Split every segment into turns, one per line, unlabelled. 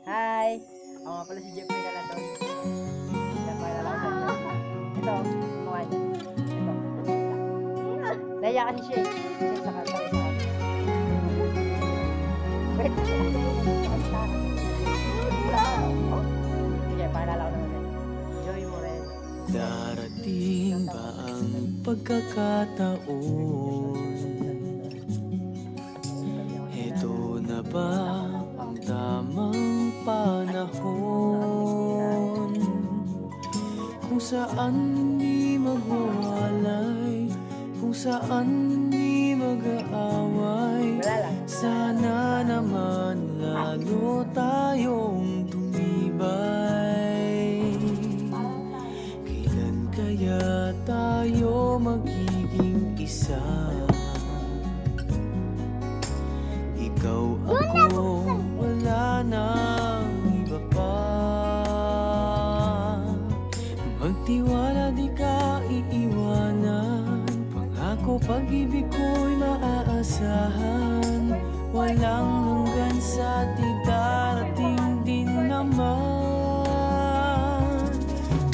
Hi! Ako nga pala si Jeffrey Calaton. Pinapalala ko sa inyo. Ito, mukha niya. Ito. Naiya kasi siya eh. Siya sa kanta. Wait. Sige, paalala ko naman. Joy Morel.
Darating ba ang pagkakataon? Ito na ba ang tamang panahon? Kung saan di magwawalay, kung saan di mag-aaway, sana naman lalo tayong tumibay. Kailan kaya tayo magiging isa? Ikaw ako, wala nang iba pa. Magtiwala, di ka iiwanan. Pangako, pag-ibig ko'y maaasahan. Walang hanggan sa di darating din naman.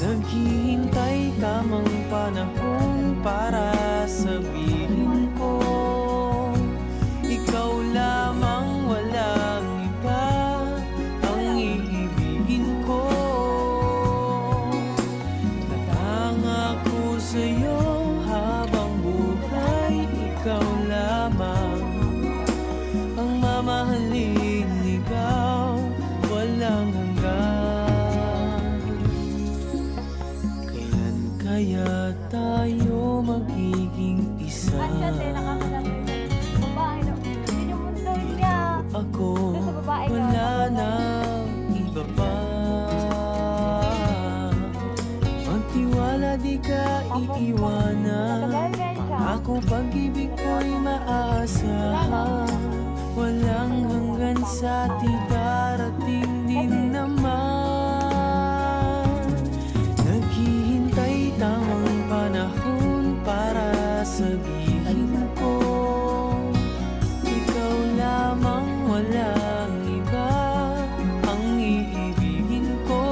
Naghihintay tamang panahon para sabihin ko, ikaw lamang, walang iba ang iibigin ko. Natangako sa'yo habang buhay, ikaw lamang ang mamahalin, ikaw walang hanggan. Kailan kaya tayo magiging isa? Ako, wala nang iba pa. Magtiwala, di ka iiwanan. Pangako, pag-ibig ko'y maaasahan. Walang hanggan sa di darating din naman. Naghihintay tamang panahon para sabihin ko, ikaw lamang, walang iba ang iibigin ko.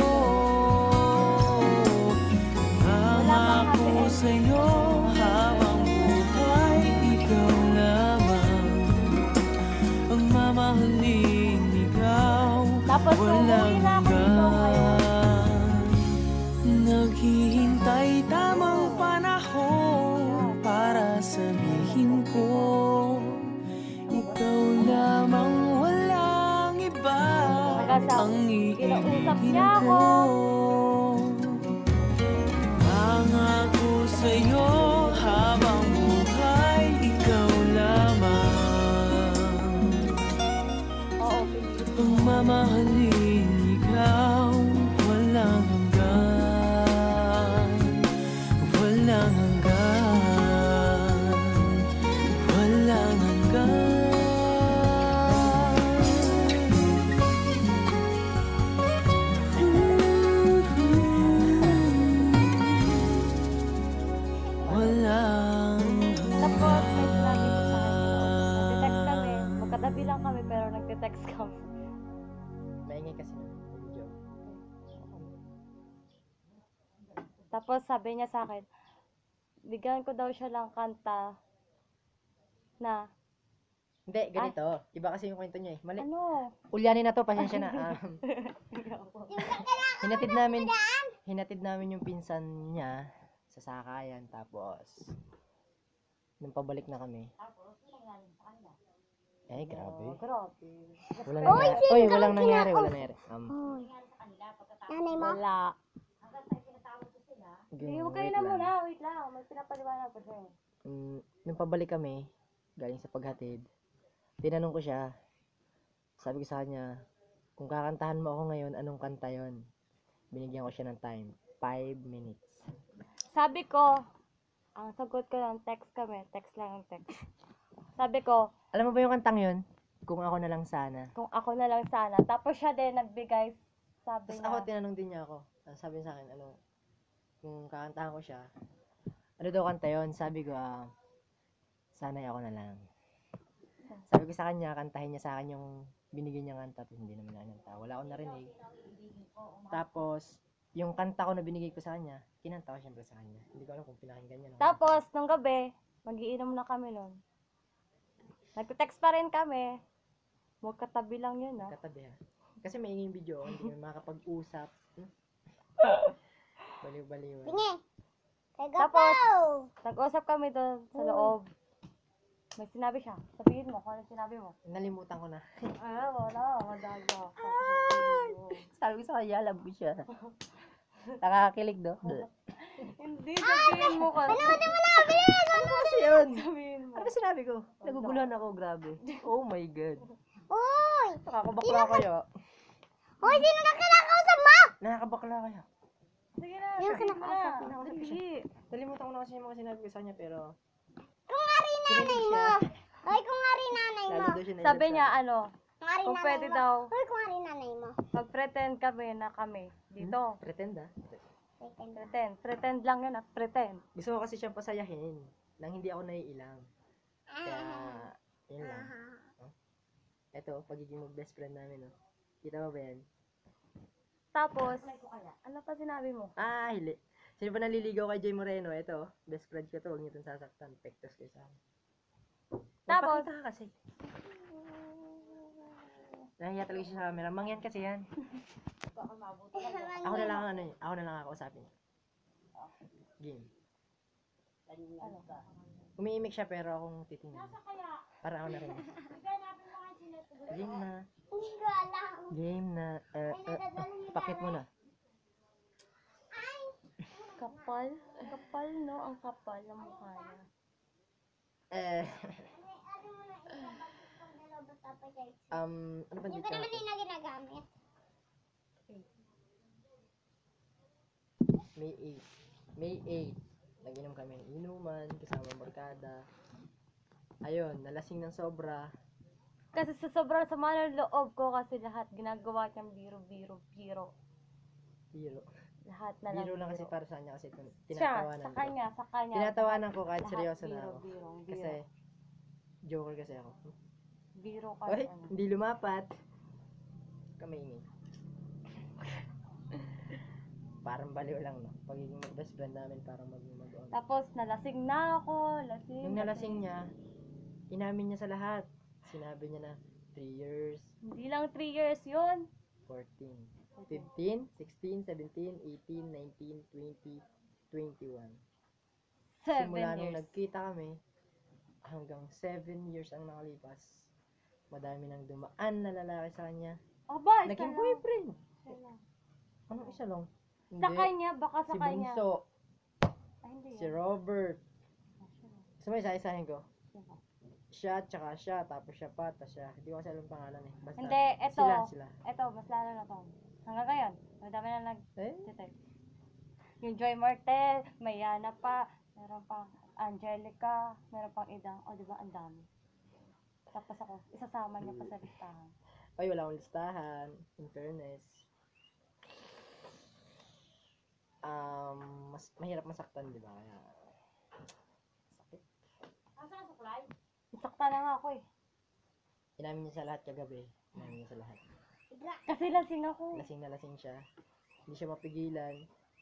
Nangako sa'yo habang buhay, ikaw lamang ang mamahalin, ikaw walang hanggan. Naghihintay tamang panahon para sabihin ko, ikaw lamang, walang iba ang iibigin ko. Nangako sa'yo habang buhay, ikaw lamang ang mamahalin, ikaw walang hanggan. Walang hanggan, walang hanggan. Walang
Tapos, may sinabi ko sa kanya, nagte-text kami.
hanggan.
Magkatabi lang kami, pero nagte-text kami.
Maingay kasi na. Video.
Tapos, sabi niya sa akin, bigyan ko daw siya lang kanta na,
Hindi, ganito. Iba kasi yung kwento niya eh. Mali.
ano?
Ulyanin na to, pasensya na. Hinatid namin yung pinsan niya sa sakayan. Tapos, nung pabalik na kami. Eh, grabe.
Grabe.
Walang nangyari. Oy, walang nangyari.
Nanay mo?
Wala.
Ganyan,
Huwag kayo
wait
na
lang.
muna, wait lang. May pinapaliwanag ko siya.
Nung pabalik kami, galing sa paghatid, tinanong ko siya, sabi ko sa kanya, kung kakantahan mo ako ngayon, anong kanta yon? Binigyan ko siya ng time, 5 minutes.
Sabi ko, ang sagot ko lang, text kami. Text lang yung text. Sabi ko,
Alam mo ba yung kantang yon? Kung ako na lang sana.
kung ako na lang sana. Tapos siya din nagbigay, sabi
Tapos
niya.
ako, tinanong din niya ako. Sabi niya sa akin, kung kakantahan ko siya, ano daw kanta yon? Sabi ko, sana'y ako na lang. Sabi ko sa kanya, kantahin niya sa akin yung binigyan niya kanta, tapos hindi naman niya kinanta. Wala akong narinig. Tapos, yung kanta ko na binigay ko sa kanya, kinanta ko syempre sa kanya. Hindi ko alam kung pinakinggan niya.
Tapos, nung gabi, magiinom na kami nun. Nagte-text pa rin kami. Magkatabi lang yun, ah.
Katabi ha. Kasi may yung video, hindi kami makakapag-usap. Baliw-baliw.
Tapos, nag-usap kami doon sa loob. May sinabi siya. Sabihin mo kung ano sinabi mo.
Nalimutan ko na.
Wala. Madaga.
Sabi ko sa kanya, alam ko siya. Nakakakilig, do?
Hindi, sabihin mo kasi.
Ano kasi yun?
Sabihin mo.
Ano ba sinabi ko? Naguguluhan ako, grabe. Oh my God.
Uy!
Nakakabakla kaya.
Uy, sino na kinakausap mo?
Nakakabakla kaya.
Sige na,
Yung
sabihin mo na.
kinakausap ko
Dali.
Nalimutan ko na kasi yung mga sinabi ko sa kanya, pero
Kung nga rin nanay
kinilig
mo.
siya.
Uy, kung nga rin nanay mo.
Lalo daw siya
Sabi
na-love
niya,
sa akin.
ano,
Kung nga rin
kung
nanay
pwede
mo.
daw,
Uy, kung nga rin nanay mo.
mag-pretend kami na kami. Dito.
Pretend ah.
Pretend lang yun, ah. Pretend.
Gusto ko kasi siyang pasayahin nang hindi ako naiilang. Kaya, yun lang. Eto, pagiging mag-best friend namin, no? Kita mo ba yan?
Tapos, ano pa sinabi mo?
Ah, hili. Sino ba naliligaw kay Jay Moreno? Eto, best friend ko to. Huwag niyo itong sasaktan. Pektos kayo sa akin.
Tapos,
Magpakita ka kasi. Nahiya talaga siya sa camera. Mangyan kasi yan. Ako na lang ano eh. Ako na lang ako usapin. Game.
ano?
Umiimik siya pero akong titingnan. Para ako na rin. Game na.
Hindi ko alam.
Game na. Pakit mo na.
Kapal? Kapal, no? Ang kapal ng mukha niya.
Ano ba
Hindi
dito?
ko naman yun na ginagamit.
May 8. May 8. Nag-inom kami ng inuman, kasama barkada. Ayun, nalasing ng sobra.
Kasi sa sobrang sama ng loob ko kasi lahat ginagawa niyang biro.
Biro.
Lahat na lang
Biro lang kasi para sa kanya kasi
Siya,
tinatawanan
sa
ko.
kanya.
Tinatawanan ko kahit
Lahat
seryoso na ako.
biro.
Kasi, joker kasi ako.
Biro ka.
Oy, hindi lumapat. Kamaingay. Parang baliw lang, no? Pagiging best friend namin, parang mag-on.
Tapos, nalasing na ako.
Nung nalasing niya, inamin niya sa lahat. Sinabi niya na, 3 years,
Hindi lang 3 years yun.
14, 15, 16, 17, 18, 19, 20, 21.
7
Simula nung
years.
nagkita kami, hanggang 7 years ang nakalipas. Madami nang dumaan na lalaki sa kanya.
Aba, isa
Naging
lang.
boyfriend.
Isa lang.
Anong isa lang?
Sa kanya, baka sa
Si
kanya.
Bunso,
Ay, hindi
si
yan.
Robert.
Ah, siya lang.
Gusto mo isa-isahin ko?
Siya.
Siya, tsaka siya, tapos siya pa, tapos siya. Hindi ko kasi alam pangalan eh. Basta,
Hindi, eto.
Sila.
Eto, mas lalo na to. Hanggang ngayon, madami na
Eh?
nag-text. Yung Joy Martel, may Yana pa, meron pang Angelica, meron pang Idang. O, di ba, ang dami. Tapos ako, isasama niya pa sa listahan.
Ay, wala akong listahan. In fairness. Mas mahirap masaktan, di ba? Kaya, sakit.
Isakta na nga ako eh.
Inamin niya sa lahat kagabi. Inamin niya sa lahat.
Kasi lasing ako.
Lasing na lasing siya. Hindi siya mapigilan.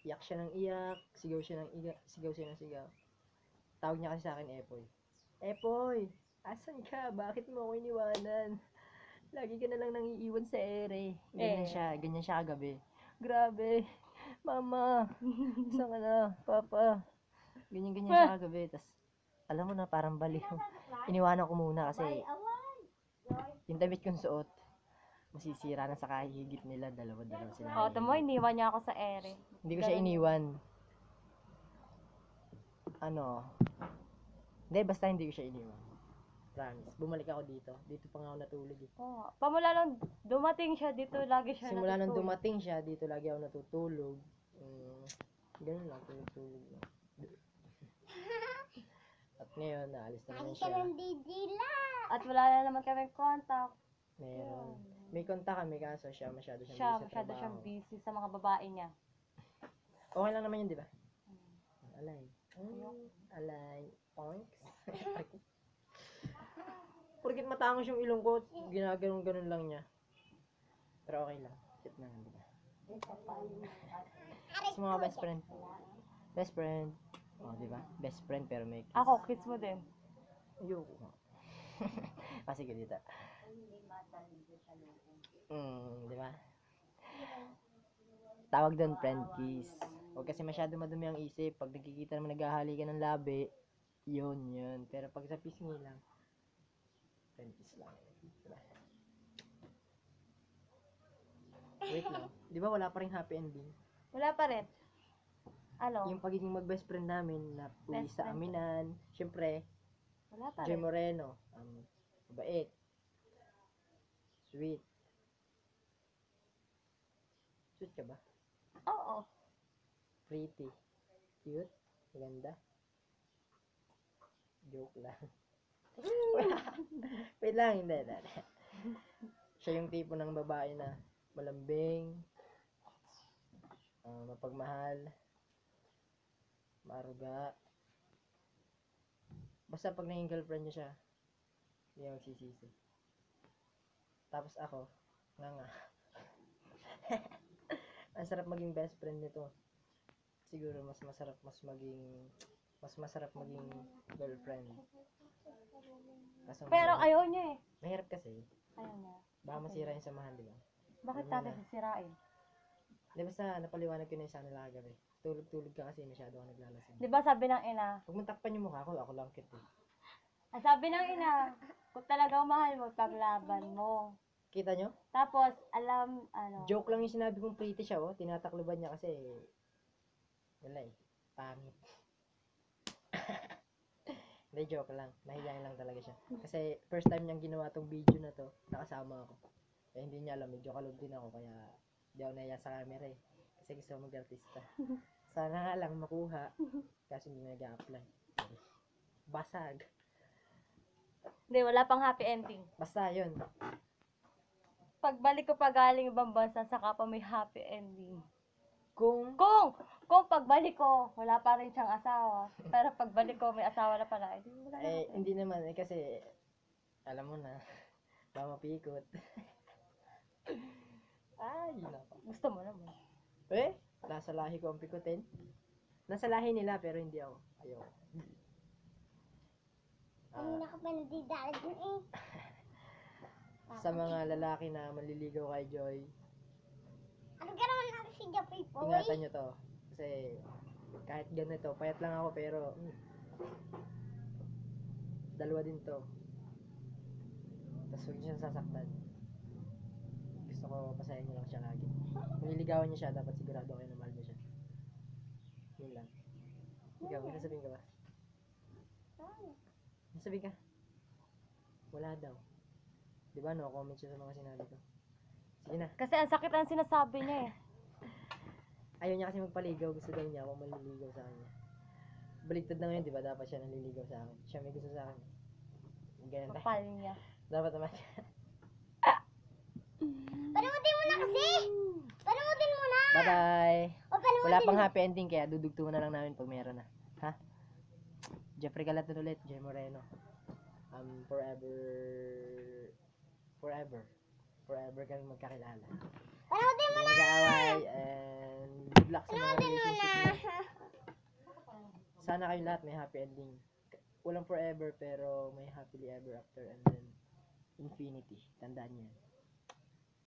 Iyak siya ng iyak. Sigaw siya ng iyak. Sigaw siya ng sigaw. Tawag niya kasi sa akin, Epoy. Epoy! Asan ka? Bakit mo ako iniwanan? Lagi ka na lang nang iiwan sa ere. Ganyan siya kagabi. Grabe. Mama. Saan ka na? Papa. Ganyan siya kagabi. Tas, alam mo na, parang baliw. Iniwanan ko muna kasi yung damit kong suot, masisira na sa kahigit nila. Dalawa sila.
O, tamo, iniwan niya ako sa ere.
Hindi ko siya iniwan. Hindi, basta hindi ko siya iniwan. Promise. Bumalik ako dito. Dito pa nga ako natulog eh.
Oo. Pamula nung dumating siya dito, lagi siya
Simula nung
natutulog.
dumating siya, dito lagi ako natutulog. Ganun lang, tulog lang. At ngayon, naalis na naman
Ay, ka
siya.
ng didila.
At wala na naman kaming contact.
Meron. May konta kami kaso siya masyado siyang
Siya,
busy sa
masyado
trabaho.
siyang busy sa mga babae niya.
Okay lang naman yun, di ba? Alay. Alay. Points. Porkit matangos yung ilong ko, ginaganon-ganon lang niya. Pero okay lang. Cute na, di ba? Sa mga best friend. Best friend. Oh, di ba? Best friend pero may kiss.
Ako, kiss mo din.
Ayoko nga. Sige dito. Di ba? Tawag doon friend kiss. Huwag kasi masyado madumi ang isip. Pag nagkikita naman naghahali ka ng labi, yun. Pero pag sa pisngi lang, friend kiss lang. Diba? Wait lang. Di ba wala pa rin happy ending?
Wala pa rin. Ano?
Yung pagiging mag-best friend namin na uwi
Best
sa
friend.
aminan. Siyempre,
Wala pa
Joy
rin.
Moreno. Mabait. Sweet. Sweet ka ba?
Oo.
Pretty. Cute. Maganda. Joke lang. Wait lang, hindi. Siya yung tipo ng babae na malambing, mapagmahal, maaruga. Basta pag naging girlfriend niya siya, hindi ako magsisisi. Tapos ako, nga. Ang sarap maging best friend nito. Siguro mas masarap maging girlfriend. Kaso
Pero ayaw niya eh.
mahirap kasi.
Ayaw niya.
Baka masira yung samahan, di ba?
Bakit
Alam mo
natin
na.
sisirain?
Di ba sa napaliwanag ko na yung sa kanila kagabi? Tulog-tulog ka kasi masyado ako naglalasing.
Di ba sabi ng ina?
Huwag mong takpan yung mukha ko, ako lang cute eh.
Ang sabi ng ina, kung talagang mahal mo, paglaban mo.
Kita nyo?
Tapos, ano,
Joke lang yung sinabi kong pretty siya, oh. Tinatakloban niya kasi, wala eh. Pangit. Hindi, joke lang. Nahiyain lang talaga siya. Kasi, first time niyang ginawa tong video na to, nakasama ako. Eh, hindi niya alam, medyo kalog din ako, kaya, di ako nahiya sa camera eh. Kasi gusto ko mag-artista. Sana nga lang makuha, kasi hindi na nag-a-apply. Basag.
hindi, wala pang happy ending.
Basta, yun.
Pagbalik ko pa galing ibang bansa, saka pa may happy ending.
Kung,
Kung pagbalik ko, wala pa rin siyang asawa. Pero pagbalik ko, may asawa na pala. Eh, wala na happy
hindi naman eh, kasi, alam mo na, baka mapikot. Ay, nako.
Gusto mo naman.
Eh, nasa lahi ko ang pikutin. Nasa lahi nila, pero hindi ako. Ayaw.
Kanina ka pa nadidalag eh.
Sa mga lalaki na manliligaw kay Joy,
Ano ka naman natin si Jeffrey Boy?
ingatan nyo to. Kasi, kahit ganito, payat lang ako, pero, dalawa din to. Tapos huwag nyo siyang sasaktan. Gusto ko, pasayan nyo lang siya lagi. Kung niligawan niya siya, dapat sigurado kayo na mahal niya siya. Yun lang. Ikaw, may sasabihin ka ba? May sasabihin ka? Wala daw. Diba, no comment siya sa mga sinabi ko. Sige na.
Kasi ang sakit ang sinasabi niya eh.
Ayaw niya kasi magpaligaw. Gusto daw niya ako manliligaw sa kanya. Baligtad na ngayon, di ba? Dapat siya nanliligaw sa akin. Siya may gusto sa akin. Ganyan tayo.
Kapal niya.
Dapat naman.
Panutin mo na kasi! Panutin mo na!
Bye-bye!
O panutin
Wala pang happy ending, kaya dudugtungan na lang namin pag meron na. Ha? Jeffrey Galaton ulit. Joy Moreno. Forever kami magkakilala.
Panutin mo
Hindi mag-aaway, and good luck sa mga relationship
na!
niyo. Sana kayo lahat may happy ending. Walang forever, pero may happily ever after, and then infinity. Tandaan niyo yan.